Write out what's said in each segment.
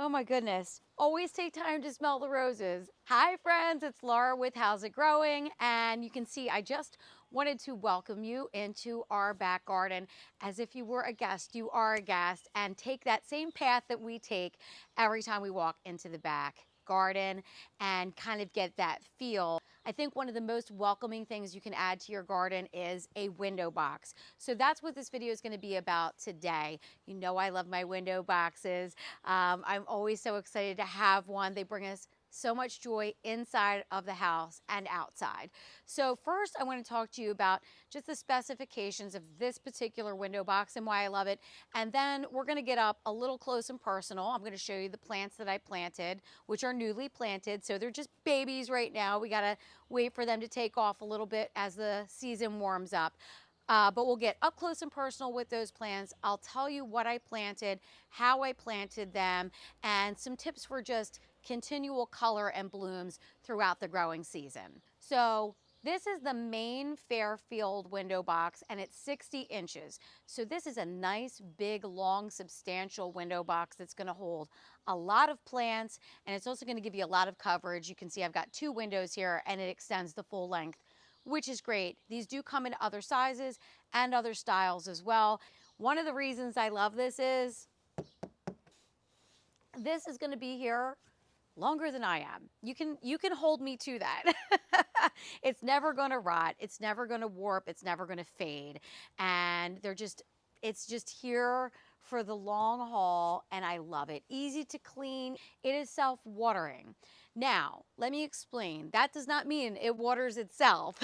Oh my goodness. Always take time to smell the roses. Hi friends, it's Laura with How's It Growing? And you can see I just wanted to welcome you into our back garden as if you were a guest. You are a guest, and take that same path that we take every time we walk into the back garden and kind of get that feel. I think one of the most welcoming things you can add to your garden is a window box. So that's what this video is going to be about today. You know I love my window boxes. I'm always so excited to have one. They bring us so much joy inside of the house and outside. So first I want to talk to you about just the specifications of this particular window box and why I love it. And then we're going to get up a little close and personal. I'm going to show you the plants that I planted, which are newly planted. So they're just babies right now. We got to wait for them to take off a little bit as the season warms up. But we'll get up close and personal with those plants. I'll tell you what I planted, how I planted them, and some tips for just continual color and blooms throughout the growing season. So this is the Mayne Fairfield window box, and it's 60 inches. So this is a nice, big, long, substantial window box that's going to hold a lot of plants, and it's also going to give you a lot of coverage. You can see I've got 2 windows here, and it extends the full length, which is great. These do come in other sizes and other styles as well. One of the reasons I love this is going to be here longer than I am. You can hold me to that. It's never going to rot. It's never going to warp. It's never going to fade. And it's just here for the long haul, and I love it. Easy to clean. It is self-watering. Now, let me explain. That does not mean it waters itself.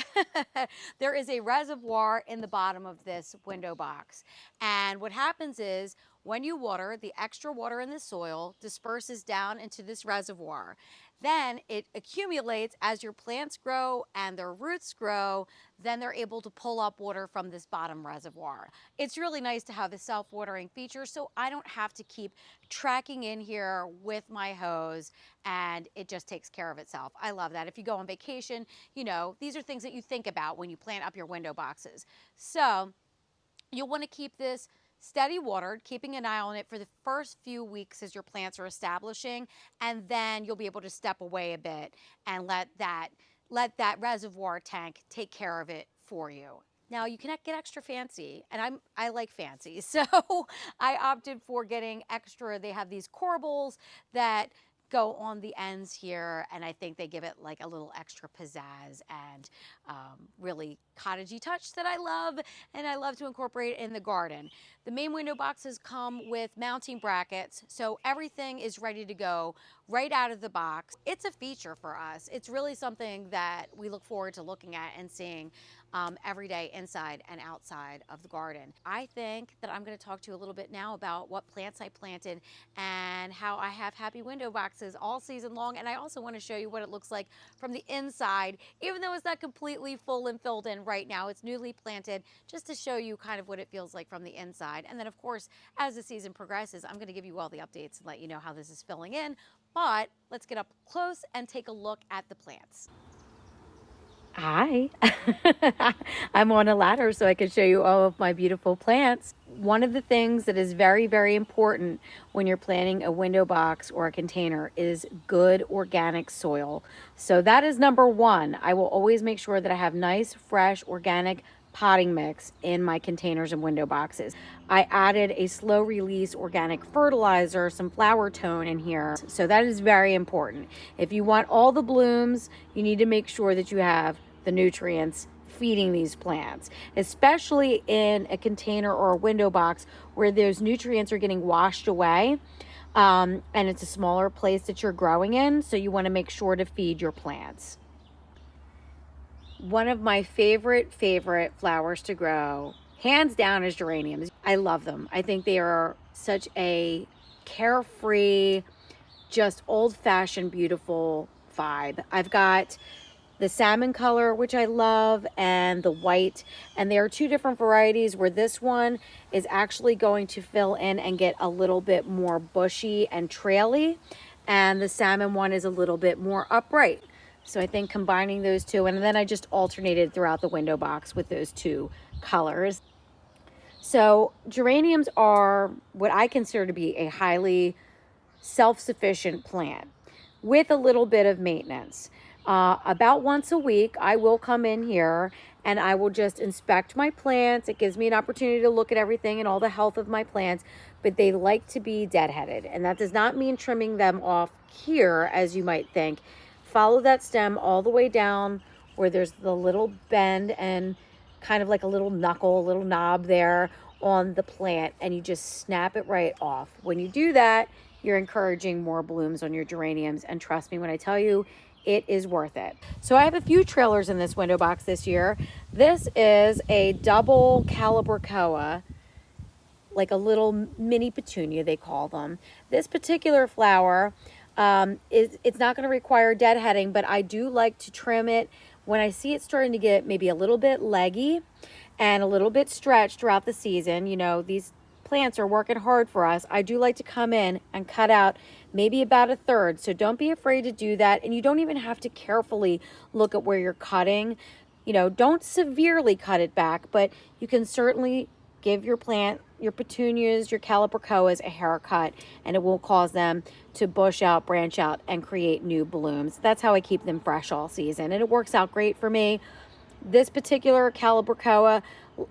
There is a reservoir in the bottom of this window box. And what happens is when you water, the extra water in the soil disperses down into this reservoir. Then it accumulates as your plants grow and their roots grow. Then they're able to pull up water from this bottom reservoir. It's really nice to have the self-watering feature, so I don't have to keep tracking in here with my hose, and it just takes care of itself. I love that. If you go on vacation, you know, these are things that you think about when you plant up your window boxes. So you'll want to keep this steady watered, keeping an eye on it for the first few weeks as your plants are establishing, and then you'll be able to step away a bit and let that reservoir tank take care of it for you. Now you can get extra fancy, and I like fancy, so I opted for getting extra. They have these corbels that go on the ends here, and I think they give it like a little extra pizzazz and really cottagey touch that I love, and I love to incorporate in the garden. The main window boxes come with mounting brackets, so everything is ready to go right out of the box. It's a feature for us. It's really something that we look forward to looking at and seeing every day inside and outside of the garden. I think that I'm going to talk to you a little bit now about what plants I planted and how I have happy window boxes all season long. And I also want to show you what it looks like from the inside, even though it's not completely full and filled in right now. It's newly planted, just to show you kind of what it feels like from the inside. And then of course, as the season progresses, I'm going to give you all the updates and let you know how this is filling in. But let's get up close and take a look at the plants. Hi, I'm on a ladder so I can show you all of my beautiful plants. One of the things that is very, very important when you're planting a window box or a container is good organic soil. So that is number one. I will always make sure that I have nice, fresh, organic potting mix in my containers and window boxes. I added a slow release organic fertilizer, some flower tone in here. So that is very important. If you want all the blooms, you need to make sure that you have the nutrients feeding these plants, especially in a container or a window box where those nutrients are getting washed away. And it's a smaller place that you're growing in. So you want to make sure to feed your plants. One of my favorite flowers to grow, hands down, is geraniums. I love them. I think they are such a carefree, just old-fashioned, beautiful vibe. I've got the salmon color, which I love, and the white. And there are 2 different varieties where this one is actually going to fill in and get a little bit more bushy and traily. And the salmon one is a little bit more upright. So I think combining those 2, and then I just alternated throughout the window box with those 2 colors. So geraniums are what I consider to be a highly self-sufficient plant with a little bit of maintenance. About once a week, I will come in here and I will just inspect my plants. It gives me an opportunity to look at everything and all the health of my plants, but they like to be deadheaded. And that does not mean trimming them off here, as you might think. Follow that stem all the way down where there's the little bend and kind of like a little knuckle, a little knob there on the plant, and you just snap it right off. When you do that, you're encouraging more blooms on your geraniums, and trust me when I tell you, it is worth it. So I have a few trailers in this window box this year. This is a double calibrachoa, like a little mini petunia, they call them. This particular flower, it's not going to require deadheading, but I do like to trim it when I see it starting to get maybe a little bit leggy and a little bit stretched throughout the season. You know, these plants are working hard for us. I do like to come in and cut out maybe about a third. So don't be afraid to do that. And you don't even have to carefully look at where you're cutting. You know, don't severely cut it back, but you can certainly give your plant, your petunias, your calibrachoas a haircut, and it won't cause them to bush out, branch out, and create new blooms. That's how I keep them fresh all season, and it works out great for me. This particular calibrachoa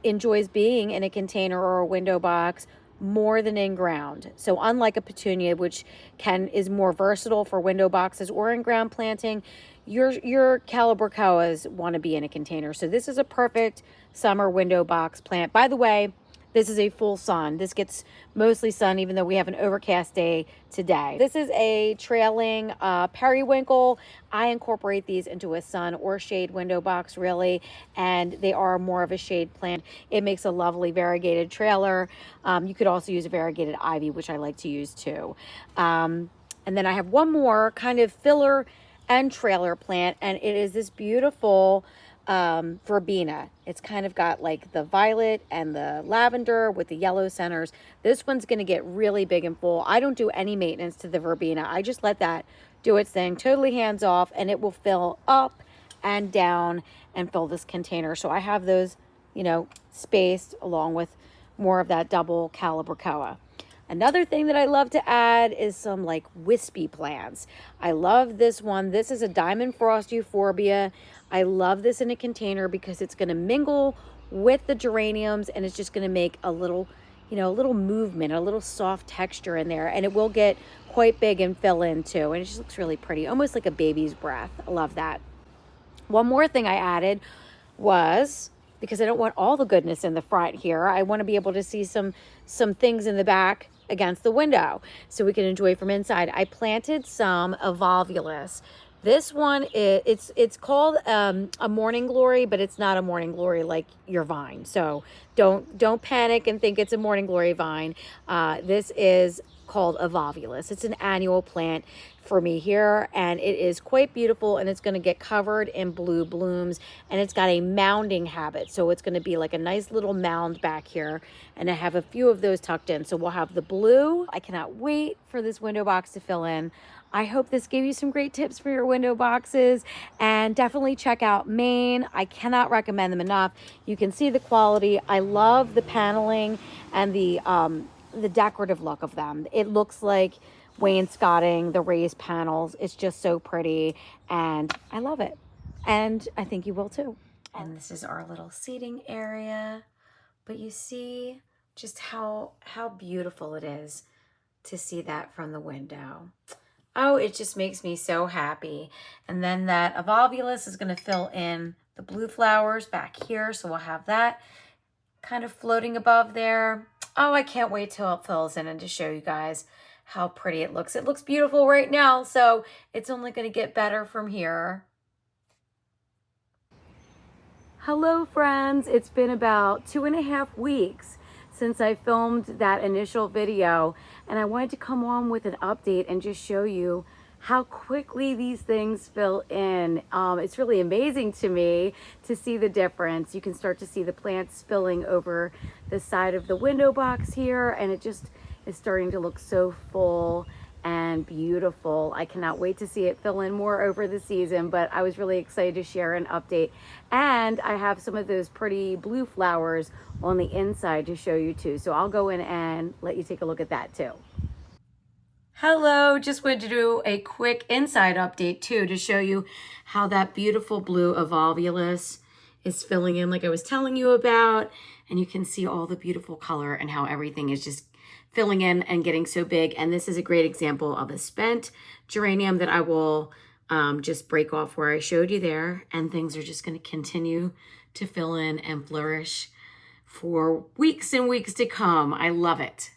enjoys being in a container or a window box more than in ground. So unlike a petunia, which is more versatile for window boxes or in ground planting, your calibrachoas want to be in a container. So this is a perfect summer window box plant. By the way, this is a full sun. This gets mostly sun, even though we have an overcast day today. This is a trailing periwinkle. I incorporate these into a sun or shade window box, really, and they are more of a shade plant. It makes a lovely variegated trailer. You could also use a variegated ivy, which I like to use too. And then I have one more kind of filler and trailer plant, and it is this beautiful verbena. It's kind of got like the violet and the lavender with the yellow centers. This one's going to get really big and full. I don't do any maintenance to the verbena. I just let that do its thing, totally hands off, and it will fill up and down and fill this container. So I have those, you know, spaced along with more of that double calibrachoa. Another thing that I love to add is some like wispy plants. I love this one. This is a diamond frost euphorbia. I love this in a container because it's going to mingle with the geraniums, and it's just going to make a little, you know, a little movement, a little soft texture in there, and it will get quite big and fill in too. And it just looks really pretty, almost like a baby's breath. I love that. One more thing I added was, because I don't want all the goodness in the front here, I want to be able to see some things in the back against the window so we can enjoy from inside. I planted some evolvulus. This one is it's called a morning glory, but it's not a morning glory like your vine. So don't panic and think it's a morning glory vine. This is called evolvulus. It's an annual plant for me here, and it is quite beautiful, and it's going to get covered in blue blooms, and it's got a mounding habit. So it's going to be like a nice little mound back here, and I have a few of those tucked in. So we'll have the blue. I cannot wait for this window box to fill in. I hope this gave you some great tips for your window boxes, and definitely check out Mayne. I cannot recommend them enough. You can see the quality. I love the paneling and the decorative look of them. It looks like wainscoting, the raised panels. It's just so pretty, and I love it. And I think you will too. And this is our little seating area, but you see just how beautiful it is to see that from the window. Oh, it just makes me so happy. And then that evolvulus is going to fill in the blue flowers back here. So we'll have that kind of floating above there. Oh, I can't wait till it fills in and to show you guys how pretty it looks. It looks beautiful right now, so it's only going to get better from here. Hello, friends. It's been about 2.5 weeks since I filmed that initial video, and I wanted to come on with an update and just show you how quickly these things fill in. It's really amazing to me to see the difference. You can start to see the plants spilling over the side of the window box here, and it just is starting to look so full and beautiful. I cannot wait to see it fill in more over the season, but I was really excited to share an update. And I have some of those pretty blue flowers on the inside to show you too. So I'll go in and let you take a look at that too. Hello, just wanted to do a quick inside update too to show you how that beautiful blue evolvulus is filling in like I was telling you about. And you can see all the beautiful color and how everything is just filling in and getting so big. And this is a great example of a spent geranium that I will just break off where I showed you there. And things are just going to continue to fill in and flourish for weeks and weeks to come. I love it.